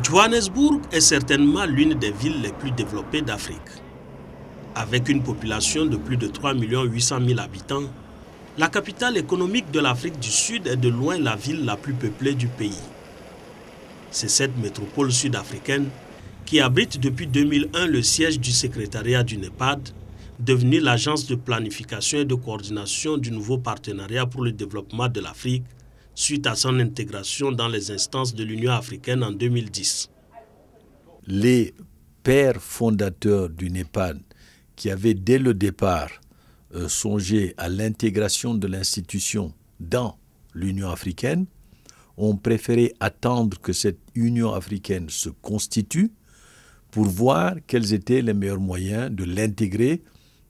Johannesburg est certainement l'une des villes les plus développées d'Afrique. Avec une population de plus de 3 800 000 habitants, la capitale économique de l'Afrique du Sud est de loin la ville la plus peuplée du pays. C'est cette métropole sud-africaine qui abrite depuis 2001 le siège du secrétariat du NEPAD, devenu l'agence de planification et de coordination du nouveau partenariat pour le développement de l'Afrique, suite à son intégration dans les instances de l'Union africaine en 2010. Les pères fondateurs du NEPAD, qui avaient dès le départ songé à l'intégration de l'institution dans l'Union africaine, ont préféré attendre que cette Union africaine se constitue pour voir quels étaient les meilleurs moyens de l'intégrer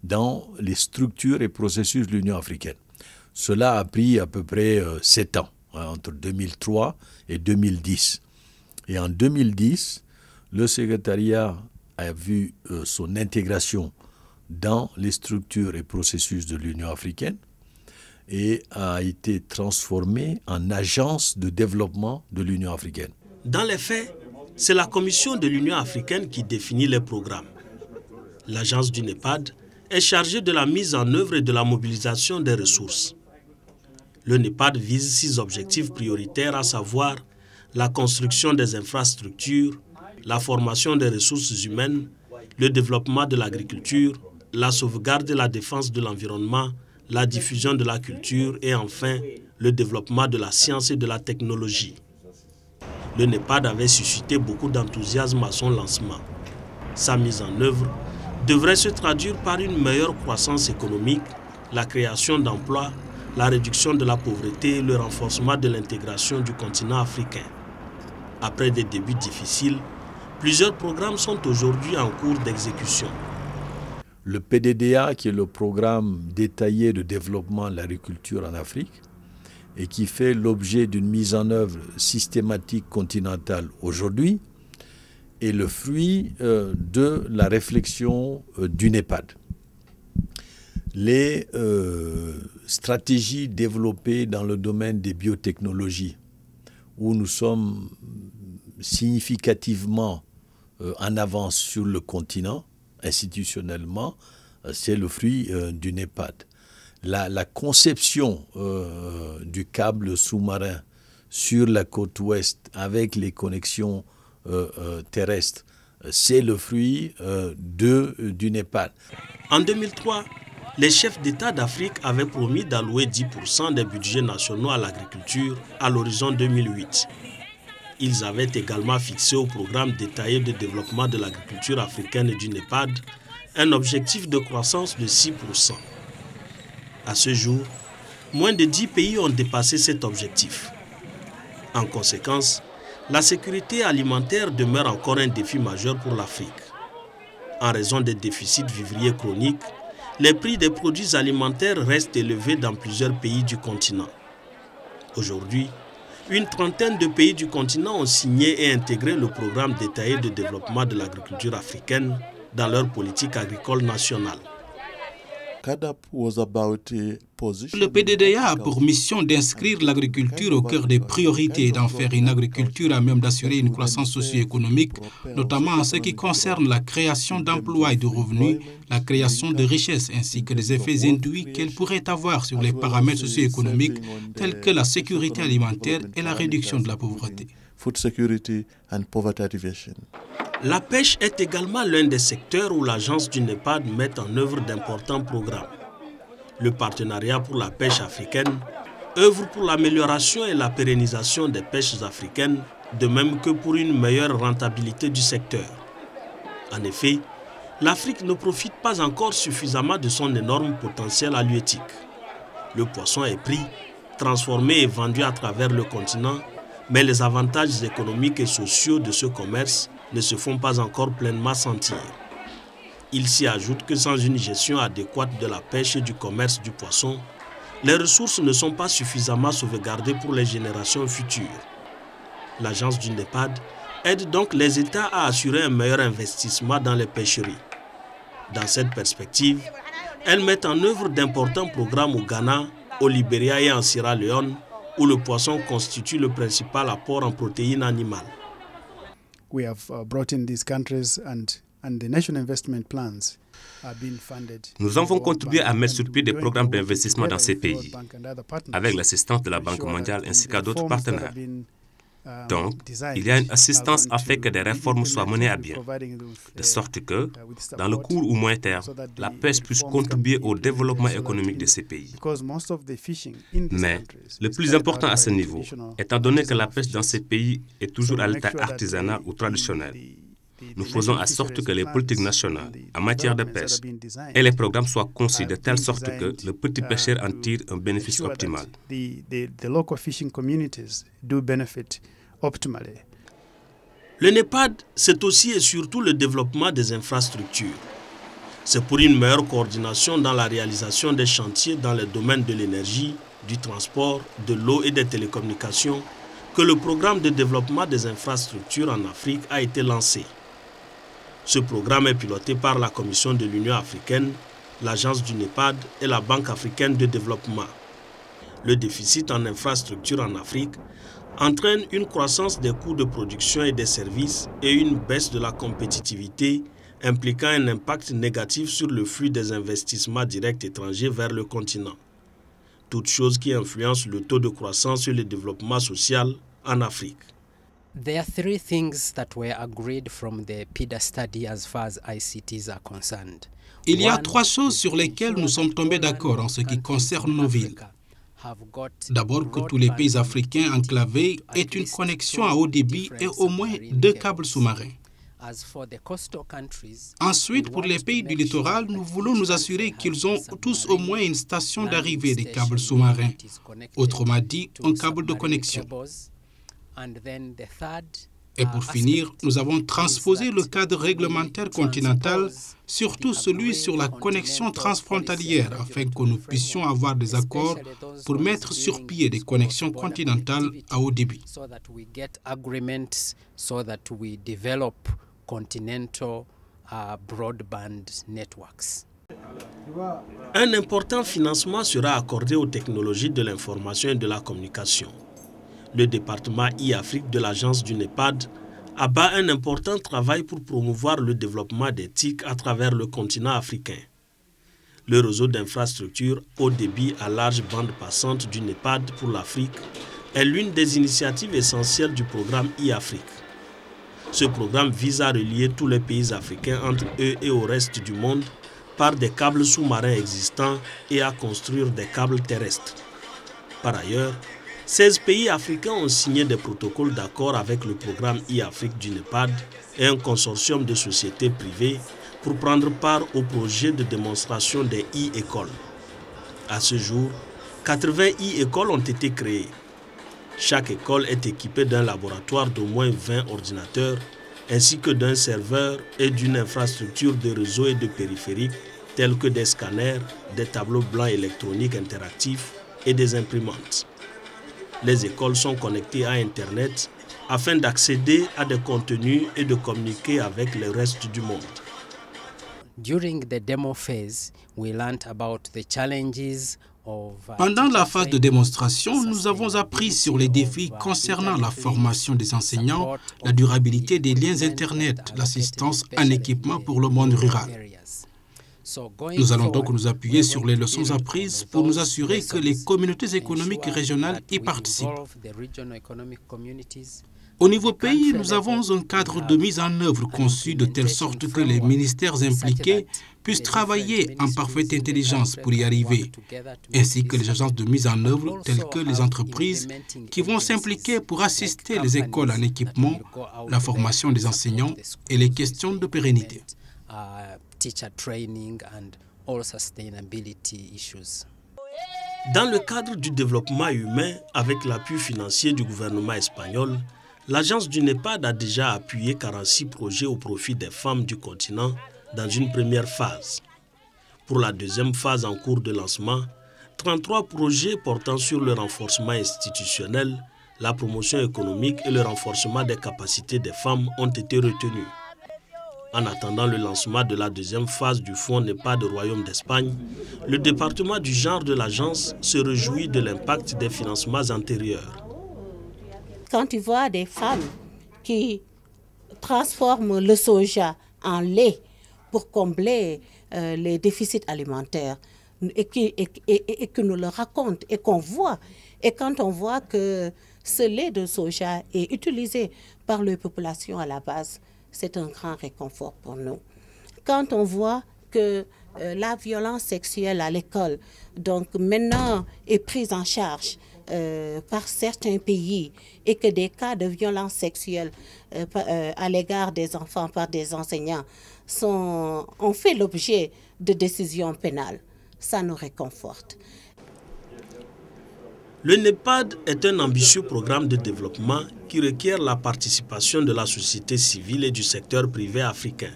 dans les structures et processus de l'Union africaine. Cela a pris à peu près 7 ans, entre 2003 et 2010. Et en 2010, le secrétariat a vu son intégration dans les structures et processus de l'Union africaine et a été transformé en agence de développement de l'Union africaine. Dans les faits, c'est la Commission de l'Union africaine qui définit les programmes. L'agence du NEPAD est chargée de la mise en œuvre et de la mobilisation des ressources. Le NEPAD vise 6 objectifs prioritaires, à savoir la construction des infrastructures, la formation des ressources humaines, le développement de l'agriculture, la sauvegarde et la défense de l'environnement, la diffusion de la culture et enfin le développement de la science et de la technologie. Le NEPAD avait suscité beaucoup d'enthousiasme à son lancement. Sa mise en œuvre devrait se traduire par une meilleure croissance économique, la création d'emplois, la réduction de la pauvreté et le renforcement de l'intégration du continent africain. Après des débuts difficiles, plusieurs programmes sont aujourd'hui en cours d'exécution. Le PDDA, qui est le programme détaillé de développement de l'agriculture en Afrique, et qui fait l'objet d'une mise en œuvre systématique continentale aujourd'hui, est le fruit de la réflexion du NEPAD. Les stratégies développées dans le domaine des biotechnologies, où nous sommes significativement en avance sur le continent, institutionnellement, c'est le fruit du NEPAD. La conception du câble sous-marin sur la côte ouest avec les connexions terrestres, c'est le fruit du NEPAD. En 2003, les chefs d'État d'Afrique avaient promis d'allouer 10% des budgets nationaux à l'agriculture à l'horizon 2008. Ils avaient également fixé au programme détaillé de développement de l'agriculture africaine et du NEPAD un objectif de croissance de 6%. À ce jour, moins de 10 pays ont dépassé cet objectif. En conséquence, la sécurité alimentaire demeure encore un défi majeur pour l'Afrique. En raison des déficits vivriers chroniques, les prix des produits alimentaires restent élevés dans plusieurs pays du continent. Aujourd'hui, une trentaine de pays du continent ont signé et intégré le programme détaillé de développement de l'agriculture africaine dans leur politique agricole nationale. Le PDDA a pour mission d'inscrire l'agriculture au cœur des priorités et d'en faire une agriculture à même d'assurer une croissance socio-économique, notamment en ce qui concerne la création d'emplois et de revenus, la création de richesses ainsi que les effets induits qu'elle pourrait avoir sur les paramètres socio-économiques tels que la sécurité alimentaire et la réduction de la pauvreté. La pêche est également l'un des secteurs où l'agence du NEPAD met en œuvre d'importants programmes. Le partenariat pour la pêche africaine œuvre pour l'amélioration et la pérennisation des pêches africaines, de même que pour une meilleure rentabilité du secteur. En effet, l'Afrique ne profite pas encore suffisamment de son énorme potentiel halieutique. Le poisson est pris, transformé et vendu à travers le continent, mais les avantages économiques et sociaux de ce commerce ne se font pas encore pleinement sentir. Il s'y ajoute que sans une gestion adéquate de la pêche et du commerce du poisson, les ressources ne sont pas suffisamment sauvegardées pour les générations futures. L'agence du NEPAD aide donc les États à assurer un meilleur investissement dans les pêcheries. Dans cette perspective, elle met en œuvre d'importants programmes au Ghana, au Libéria et en Sierra Leone, où le poisson constitue le principal apport en protéines animales. we have brought in these countries and the national investment plans. Nous avons contribué à mettre sur pied des programmes d'investissement dans ces pays, avec l'assistance de la Banque mondiale ainsi qu'à d'autres partenaires. Donc, il y a une assistance afin que des réformes soient menées à bien, de sorte que, dans le court ou moyen terme, la pêche puisse contribuer au développement économique de ces pays. Mais le plus important à ce niveau, étant donné que la pêche dans ces pays est toujours à l'état artisanal ou traditionnel, nous faisons en sorte que les politiques nationales en matière de pêche et les programmes soient conçus de telle sorte que le petit pêcheur en tire un bénéfice optimal. Le NEPAD, c'est aussi et surtout le développement des infrastructures. C'est pour une meilleure coordination dans la réalisation des chantiers dans les domaines de l'énergie, du transport, de l'eau et des télécommunications que le programme de développement des infrastructures en Afrique a été lancé. Ce programme est piloté par la Commission de l'Union africaine, l'Agence du NEPAD et la Banque africaine de développement. Le déficit en infrastructures en Afrique entraîne une croissance des coûts de production et des services et une baisse de la compétitivité, impliquant un impact négatif sur le flux des investissements directs étrangers vers le continent. Toutes choses qui influencent le taux de croissance et le développement social en Afrique. There are three things that were agreed from the PIDA study as far as ICTs are concerned. Il y a trois choses sur lesquelles nous sommes tombés d'accord en ce qui concerne nos villes. D'abord, que tous les pays africains enclavés aient une connexion à haut débit et au moins 2 câbles sous-marins. Ensuite, pour les pays du littoral, nous voulons nous assurer qu'ils ont tous au moins une station d'arrivée des câbles sous-marins, autrement dit, un câble de connexion. Et pour finir, nous avons transposé le cadre réglementaire continental, surtout celui sur la connexion transfrontalière, afin que nous puissions avoir des accords pour mettre sur pied des connexions continentales à haut débit. Un important financement sera accordé aux technologies de l'information et de la communication. Le département e-Afrique de l'agence du NEPAD abat un important travail pour promouvoir le développement des TIC à travers le continent africain. Le réseau d'infrastructures haut débit à large bande passante du NEPAD pour l'Afrique est l'une des initiatives essentielles du programme e-Afrique. Ce programme vise à relier tous les pays africains entre eux et au reste du monde par des câbles sous-marins existants et à construire des câbles terrestres. Par ailleurs, 16 pays africains ont signé des protocoles d'accord avec le programme e-Afrique du NEPAD et un consortium de sociétés privées pour prendre part au projet de démonstration des e-écoles. À ce jour, 80 e-écoles ont été créées. Chaque école est équipée d'un laboratoire d'au moins 20 ordinateurs ainsi que d'un serveur et d'une infrastructure de réseau et de périphériques tels que des scanners, des tableaux blancs électroniques interactifs et des imprimantes. Les écoles sont connectées à Internet afin d'accéder à des contenus et de communiquer avec le reste du monde. Pendant la phase de démonstration, nous avons appris sur les défis concernant la formation des enseignants, la durabilité des liens Internet, l'assistance en équipement pour le monde rural. Nous allons donc nous appuyer sur les leçons apprises pour nous assurer que les communautés économiques régionales y participent. Au niveau pays, nous avons un cadre de mise en œuvre conçu de telle sorte que les ministères impliqués puissent travailler en parfaite intelligence pour y arriver, ainsi que les agences de mise en œuvre telles que les entreprises qui vont s'impliquer pour assister les écoles en équipement, la formation des enseignants et les questions de pérennité. Dans le cadre du développement humain, avec l'appui financier du gouvernement espagnol, l'agence du NEPAD a déjà appuyé 46 projets au profit des femmes du continent dans une première phase. Pour la deuxième phase en cours de lancement, 33 projets portant sur le renforcement institutionnel, la promotion économique et le renforcement des capacités des femmes ont été retenus. En attendant le lancement de la deuxième phase du fonds NEPAD Royaume d'Espagne, le département du genre de l'agence se réjouit de l'impact des financements antérieurs. Quand tu vois des femmes qui transforme le soja en lait pour combler les déficits alimentaires et que nous le raconte et qu'on voit. Et quand on voit que ce lait de soja est utilisé par les populations à la base, c'est un grand réconfort pour nous. Quand on voit que la violence sexuelle à l'école, donc maintenant, est prise en charge par certains pays et que des cas de violence sexuelle à l'égard des enfants par des enseignants ont fait l'objet de décisions pénales, ça nous réconforte. Le NEPAD est un ambitieux programme de développement qui requiert la participation de la société civile et du secteur privé africain.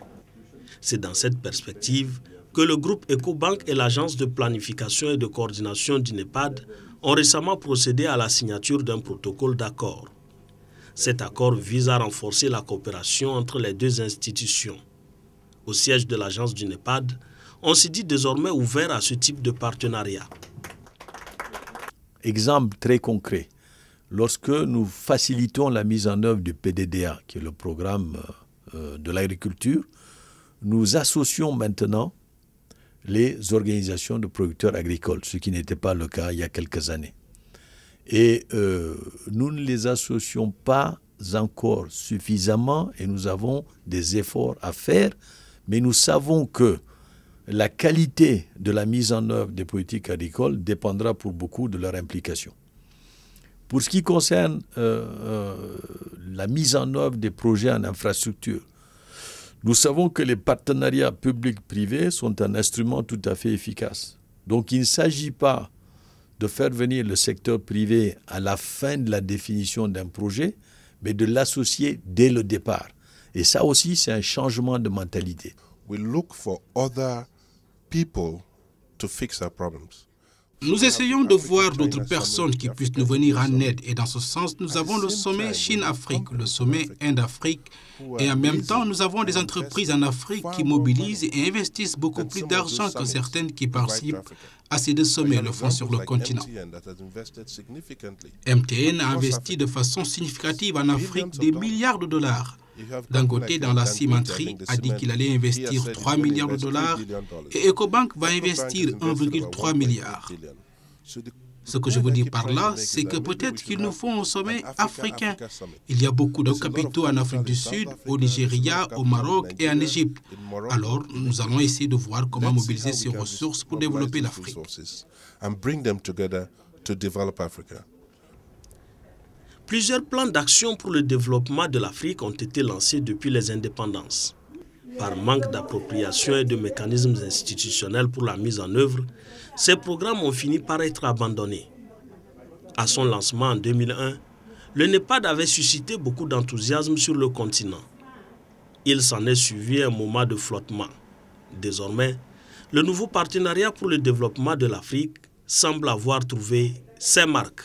C'est dans cette perspective que le groupe Ecobank et l'agence de planification et de coordination du NEPAD ont récemment procédé à la signature d'un protocole d'accord. Cet accord vise à renforcer la coopération entre les deux institutions. Au siège de l'agence du NEPAD, on s'est dit désormais ouvert à ce type de partenariat. Exemple très concret, lorsque nous facilitons la mise en œuvre du PDDA, qui est le programme de l'agriculture, nous associons maintenant les organisations de producteurs agricoles, ce qui n'était pas le cas il y a quelques années. Et nous ne les associons pas encore suffisamment et nous avons des efforts à faire, mais nous savons que la qualité de la mise en œuvre des politiques agricoles dépendra pour beaucoup de leur implication. Pour ce qui concerne la mise en œuvre des projets en infrastructure, nous savons que les partenariats publics-privés sont un instrument tout à fait efficace. Donc il ne s'agit pas de faire venir le secteur privé à la fin de la définition d'un projet, mais de l'associer dès le départ. Et ça aussi, c'est un changement de mentalité. We look for other people to fix our problems. Nous essayons de voir d'autres personnes qui puissent nous venir en aide et dans ce sens, nous avons le sommet Chine-Afrique, le sommet Inde-Afrique et en même temps, nous avons des entreprises en Afrique qui mobilisent et investissent beaucoup plus d'argent que certaines qui participent à ces deux sommets le font sur le continent. MTN a investi de façon significative en Afrique des milliards de dollars. Dangote, dans la cimenterie, a dit qu'il allait investir 3 milliards de dollars et Ecobank va investir 1,3 milliard. Ce que je veux dire par là, c'est que peut-être qu'il nous faut un sommet africain. Il y a beaucoup de capitaux en Afrique du Sud, au Nigeria, au Maroc et en Égypte. Alors, nous allons essayer de voir comment mobiliser ces ressources pour développer l'Afrique. Plusieurs plans d'action pour le développement de l'Afrique ont été lancés depuis les indépendances. Par manque d'appropriation et de mécanismes institutionnels pour la mise en œuvre, ces programmes ont fini par être abandonnés. À son lancement en 2001, le NEPAD avait suscité beaucoup d'enthousiasme sur le continent. Il s'en est suivi un moment de flottement. Désormais, le nouveau partenariat pour le développement de l'Afrique semble avoir trouvé ses marques.